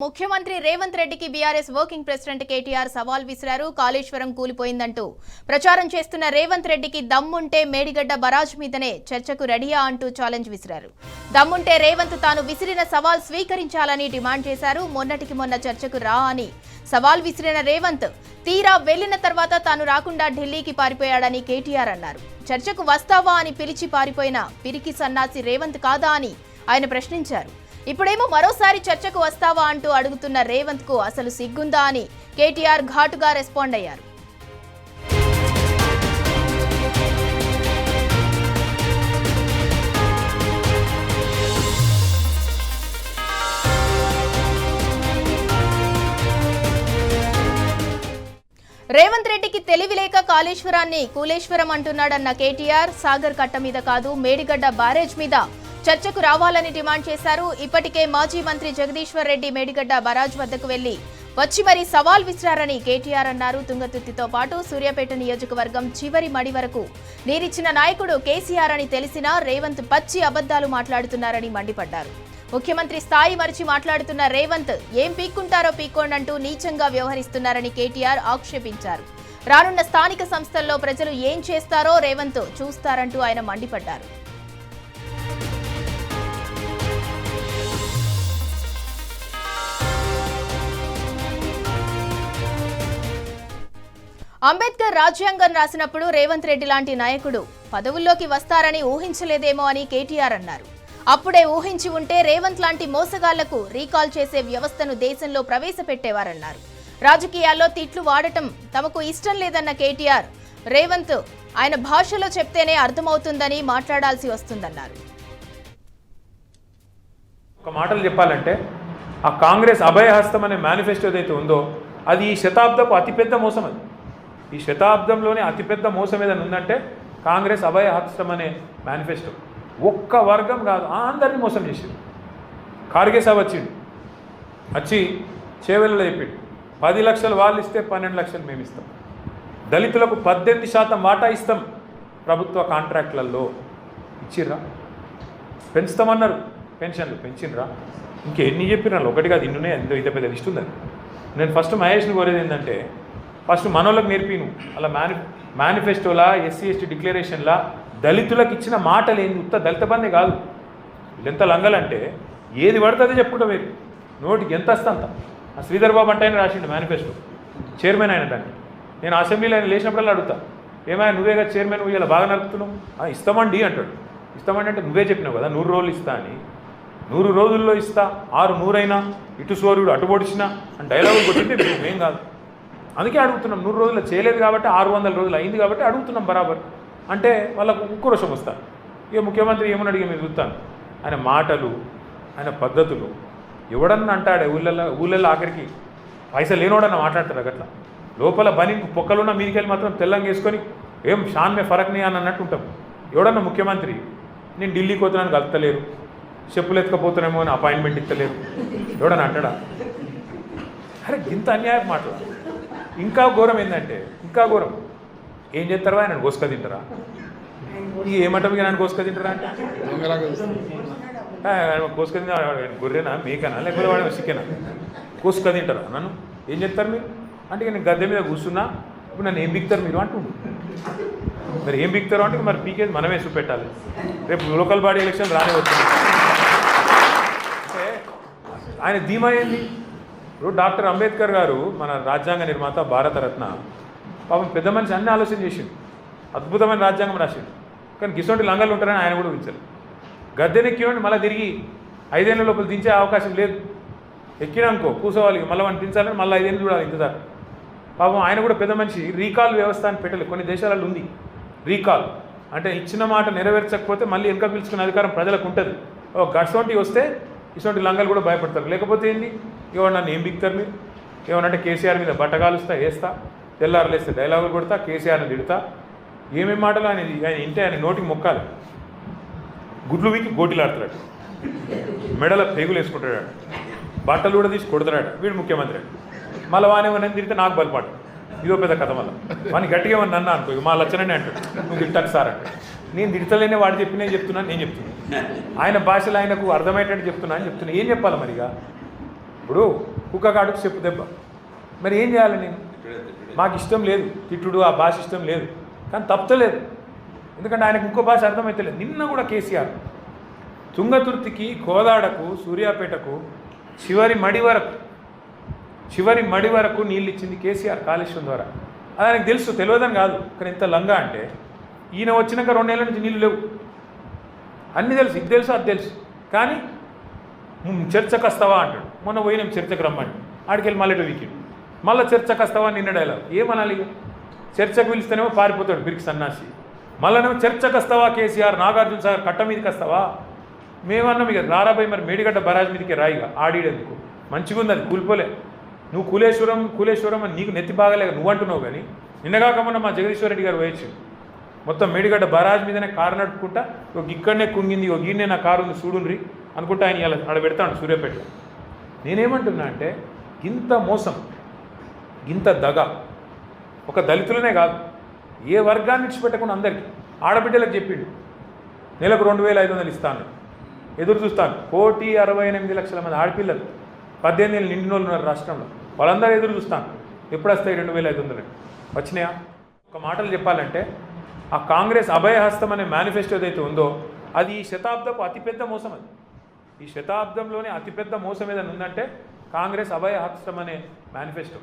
ముఖ్యమంత్రి రేవంత్ రెడ్డికి BRS working president KTR సవాల్ విసిరారు. కాళేశ్వరం కూలిపోయిందంటూ ప్రచారం చేస్తున్న రేవంత్ రెడ్డికి దమ్ముంటే మేడిగడ్డ బరాజ్ మీదనే చర్చకు రెడీయా అంటూ ఛాలెంజ్ విసిరారు. దమ్ముంటే రేవంత్ తాను విసిరిన సవాల్ స్వీకరించాలని డిమాండ్ చేశారు. మొన్నటికి మొన్న చర్చకు రా అని సవాల్ విసిరిన రేవంత్ తీరా వెళ్లిన తర్వాత తాను రాకుండా ఢిల్లీకి పారిపోయాడని కేటీఆర్ అన్నారు. చర్చకు వస్తావా అని పిలిచి పారిపోయిన పిరికి సన్నాసి రేవంత్ కాదా అని ఆయన ప్రశ్నించారు. ఇప్పుడేమో మరోసారి చర్చకు వస్తావా అంటూ అడుగుతున్న రేవంత్ కు అసలు సిగ్గుందా అని కేటీఆర్ ఘాటుగా రెస్పాండ్ అయ్యారు. రేవంత్ రెడ్డికి తెలివిలేక కాళేశ్వరాన్ని కూలేశ్వరం అంటున్నాడన్న కేటీఆర్ సాగర్ కట్ట మీద కాదు మేడిగడ్డ బ్యారేజ్ మీద చర్చకు రావాలని డిమాండ్ చేశారు. ఇప్పటికే మాజీ మంత్రి జగదీశ్వర్ రెడ్డి మేడిగడ్డ బరాజ్ వద్దకు వెళ్లి వచ్చి మరీ సవాల్ విసిరారని కేటీఆర్ అన్నారు. తుంగతుర్తితో పాటు సూర్యాపేట నియోజకవర్గం చివరి మడి వరకు నీరిచ్చిన నాయకుడు కేసీఆర్ అని తెలిసినా రేవంత్ పచ్చి అబద్దాలు మాట్లాడుతున్నారని మండిపడ్డారు. ముఖ్యమంత్రి స్థాయి మరిచి మాట్లాడుతున్న రేవంత్ ఏం పీక్కుంటారో పీక్కోండంటూ నీచంగా వ్యవహరిస్తున్నారని కేటీఆర్ ఆక్షేపించారు. రానున్న స్థానిక సంస్థల్లో ప్రజలు ఏం చేస్తారో రేవంత్ చూస్తారంటూ ఆయన మండిపడ్డారు. అంబేద్కర్ రాజ్యాంగం రాసినప్పుడు రేవంత్ రెడ్డి లాంటి నాయకుడు పదవుల్లోకి వస్తారని ఊహించలేదేమో అని కేటీఆర్ అన్నారు. అప్పుడే ఊహించి ఉంటే రేవంత్ లాంటి మోసగాళ్లకు రీకాల్ చేసే వ్యవస్థను దేశంలో ప్రవేశపెట్టేవారన్నారు. రాజకీయాల్లో తిట్లు వాడటం తమకు ఇష్టం లేదన్న కేటీఆర్ రేవంత్ ఆయన భాషలో చెప్తేనే అర్థమవుతుందని మాట్లాడాల్సి వస్తుందన్నారు. ఒక మాటలు చెప్పాలంటే ఆ కాంగ్రెస్ అభయహస్తం అనే మేనిఫెస్టో ఏదైతే ఉందో అది ఈ శతాబ్దపు అతిపెద్ద మోసం. అది ఈ శతాబ్దంలోనే అతిపెద్ద మోసం ఏదైనా ఉందంటే కాంగ్రెస్ అభయహస్తం అనే మేనిఫెస్టో. ఒక్క వర్గం కాదు అందరినీ మోసం చేసిండు. ఖార్గే సాబ్ వచ్చి చేవెళ్ళలో చెప్పిండు 10 లక్షలు వాళ్ళు ఇస్తే 12 లక్షలు మేము ఇస్తాం, దళితులకు 18% వాటా ఇస్తాం ప్రభుత్వ కాంట్రాక్ట్లలో. ఇచ్చిర్రా? పెంచుతామన్నారు, పెన్షన్లు పెంచినరా? ఇంకెన్ని చెప్పినారు? ఒకటి కాదు, ఇన్నునే ఎంతో ఇంత పెద్ద లిస్ట్ ఉందని. నేను ఫస్ట్ మహేష్ని కోరేది ఏంటంటే ఫస్ట్ మనోళ్ళకి నేర్పిను అలా మేనిఫెస్టోలా ఎస్సీ ఎస్టీ డిక్లరేషన్లా దళితులకు ఇచ్చిన మాటలు ఏంది? ఉత్త దళిత బందే కాదు. వీళ్ళెంత లంగలంటే ఏది పడుతుందో చెప్పుకుంటా మీరు నోటికి ఎంత వస్తే అంత. ఆ శ్రీధర్ బాబు అంటే ఆయన రాసిండు మేనిఫెస్టో, చైర్మన్ అయిన దాన్ని. నేను అసెంబ్లీలో ఆయన లేచినప్పుడల్లా అడుగుతా, ఏమైనా నువ్వేగా చైర్మన్, నువ్వు ఇలా బాగా నడుపుతున్నావు? ఇస్తామండి అంటాడు. ఇస్తామండి అంటే నువ్వే చెప్పినావు కదా 100 రోజులు ఇస్తా అని. 100 రోజుల్లో ఇస్తా, 6 అయినా ఇటు సూర్యుడు అటు పొడిచినా అని డైలాగులు కొట్టింటే మేం కాదు. అందుకే అడుగుతున్నాం. 100 రోజుల్లో చేయలేదు కాబట్టి 600 రోజులు అయింది కాబట్టి అడుగుతున్నాం బరాబర్. అంటే వాళ్ళకు ఉక్రోషం వస్తారు. ఇక ముఖ్యమంత్రి ఏమని అడిగి మీరు చూస్తాను, ఆయన మాటలు ఆయన పద్ధతులు. ఎవడన్నా అంటాడే ఊళ్ళల్లో ఆఖరికి పైసలు లేనోడన్నా మాట్లాడతారు అట్లా. లోపల బనీకి పొక్కలున్న మీదికెళ్ళి మాత్రం తెల్లంగా వేసుకొని ఏం షాన్ మే ఫరక్ని అని అన్నట్టు ఉంటాం. ఎవడన్నా ముఖ్యమంత్రి నేను ఢిల్లీకి పోతున్నాను కలుపుతలేరు, చెప్పులు ఎత్తుకపోతున్నామో అని అపాయింట్మెంట్ ఇస్తలేరు, ఎవడన్నా అంటాడా? అరే ఇంత అన్యాయం మాటలు. ఇంకా ఘోరం ఏంటంటే ఇంకా ఘోరం ఏం చేస్తారా? ఆయన కోసుక తింటారా? ఏమంటారు ఇక నన్ను కోసుక తింటారా అంటే కోసుక తింటా గొర్రెనా మేకనా లేకపోతే వాడు చికెనా? కోసుక తింటారా? నన్ను ఏం చెప్తారు మీరు అంటే నేను గద్దె మీద కూర్చున్నా, ఇప్పుడు నన్ను ఏం బిక్తారు మీరు అంటుండు. మరి ఏం బిక్తారు అంటే మరి పీకేది మనమే చూపెట్టాలి. రేపు లోకల్ బాడీ ఎలక్షన్ రానే వచ్చింది అంటే ఆయన ధీమా ఏంది? ఇప్పుడు డాక్టర్ అంబేద్కర్ గారు మన రాజ్యాంగ నిర్మాత, భారతరత్న, పాపం పెద్ద మనిషి అన్ని ఆలోచన చేసిండు, అద్భుతమైన రాజ్యాంగం రాసిండు. కానీ గిసొంటి లంగలు ఉంటారని ఆయన కూడా ఊహించారు. గద్దెనెక్కినండి మళ్ళీ తిరిగి 5 ఏళ్ళ లోపల దించే అవకాశం లేదు. ఎక్కినానుకో కూర్చోవాలి, మళ్ళీ వాడిని దించాలని మళ్ళీ 5 ఏళ్ళు చూడాలి ఇంతదాకా. పాపం ఆయన కూడా పెద్ద మనిషి రీకాల్ వ్యవస్థ అని పెట్టలేదు. కొన్ని దేశాలలో ఉంది రీకాల్ అంటే ఇచ్చిన మాట నెరవేర్చకపోతే మళ్ళీ వెనక పిలుచుకునే అధికారం ప్రజలకు ఉంటుంది. గసొంటి వస్తే ఇటువంటి లంగలు కూడా భయపడతారు. లేకపోతే ఏంది? ఇవాళ నన్ను ఏం బిక్తారు మీరు? ఏమనంటే కేసీఆర్ మీద బట్టగాలుస్తా, వేస్తా, తెల్లారులేస్తే డైలాగులు కొడతా, కేసీఆర్ని తిడతా. ఏమేమి మాటలు ఆయన ఇంటే ఆయన నోటికి మొక్కాలి. గుడ్లు వీకి గోటిలాడుతాడు, మెడల పేగులు వేసుకుంటాడు, బట్టలు కూడా తీసి కొడుతున్నాడు. వీడు ముఖ్యమంత్రి. మళ్ళీ వానేమని తిరిగితే నాకు బలపాటు. ఇదో పెద్ద కథ. మళ్ళీ వాడిని గట్టిగా ఏమన్నా అన్నా అనుకో, మా లచ్చనని అంటాడు, నువ్వు తింటాకు సార్ అంటే. నేను తిడతలేనే వాడు చెప్పినే చెప్తున్నాను, నేను చెప్తున్నాను. ఆయన భాషలో ఆయనకు అర్థమయ్యేటట్టు చెప్తున్నా అని చెప్తున్నా. ఏం చెప్పాలి మరిగా? ఇప్పుడు కుక్కగాడుకు చెప్పు దెబ్బ. మరి ఏం చేయాలి నేను? మాకు ఇష్టం లేదు తిట్టుడు, ఆ భాష ఇష్టం లేదు, కానీ తప్పలేదు. ఎందుకంటే ఆయనకు ఇంకో భాష అర్థమైతలేదు. నిన్న కూడా కేసీఆర్ తుంగతుర్తికి, కోదాడకు, సూర్యాపేటకు చివరి మడి వరకు నీళ్ళు ఇచ్చింది కేసీఆర్ కాళేశ్వరం ద్వారా. అది ఆయనకు తెలుసు, తెలియదని కాదు. కానీ ఎంత లంగా అంటే ఈయన వచ్చినాక 2 నెలల నుంచి నీళ్ళు లేవు. అన్నీ తెలుసు, ఇది తెలుసు, అది తెలుసు. కానీ చర్చకు వస్తావా అంటాడు. మొన్న పోయినాం చర్చకు రమ్మండి, ఆడికెళ్ళి మళ్ళీ వీకెండ్ మళ్ళీ చర్చకు వస్తావా నిన్న డైలాగ్. ఏమనాలి? చర్చకు పిలిస్తేనేమో పారిపోతాడు బిరికి సన్నాసి. మళ్ళీ చర్చకు వస్తావా కేసీఆర్, నాగార్జున సాగర్ కట్ట మీదకి వస్తావా? మేమన్నాం ఇక రారాబాయి, మరి మేడిగడ్డ బరాజ్ మీదకి రాయిగా ఆడిడేందుకు. మంచిగా ఉంది, అది కూలిపోలే. నువ్వు కూలేశ్వరం అని నీకు నెత్తి బాగలేక నువ్వు అంటున్నావు. కానీ నిన్నగాకమన్నా మా జగదీశ్వర్ రెడ్డి గారు వేయచ్చు మొత్తం మేడిగడ్డ బరాజ్ మీదనే కారు నడుపుకుంటా, ఒక ఇక్కడనే కుంగింది, ఒక ఈయనే నా కారు ఉంది చూడుండ్రి అనుకుంటా ఆయన ఇలా ఆడ పెడతాడు సూర్యాపేటలో. నేనేమంటున్నా అంటే ఇంత మోసం, ఇంత దగ ఒక దళితులనే కాదు, ఏ వర్గాన్ని విడిచిపెట్టకుండా అందరికీ ఆడబిడ్డలకు చెప్పిండు నెలకు 2500 ఇస్తాను, ఎదురు చూస్తాను. 1,68,00,000 మంది ఆడపిల్లలు 18 ఏళ్ళు నిండిన వాళ్ళు ఉన్నారు రాష్ట్రంలో. వాళ్ళందరూ ఎదురు చూస్తాను ఎప్పుడు వస్తాయి 2500. వచ్చినాయా? ఒక మాటలు చెప్పాలంటే ఆ కాంగ్రెస్ అభయహస్తం అనే మేనిఫెస్టో ఏదైతే ఉందో అది ఈ శతాబ్దపు అతిపెద్ద మోసం. అది ఈ శతాబ్దంలోనే అతిపెద్ద మోసం ఏదైనా ఉందంటే కాంగ్రెస్ అభయహస్తం అనే మేనిఫెస్టో.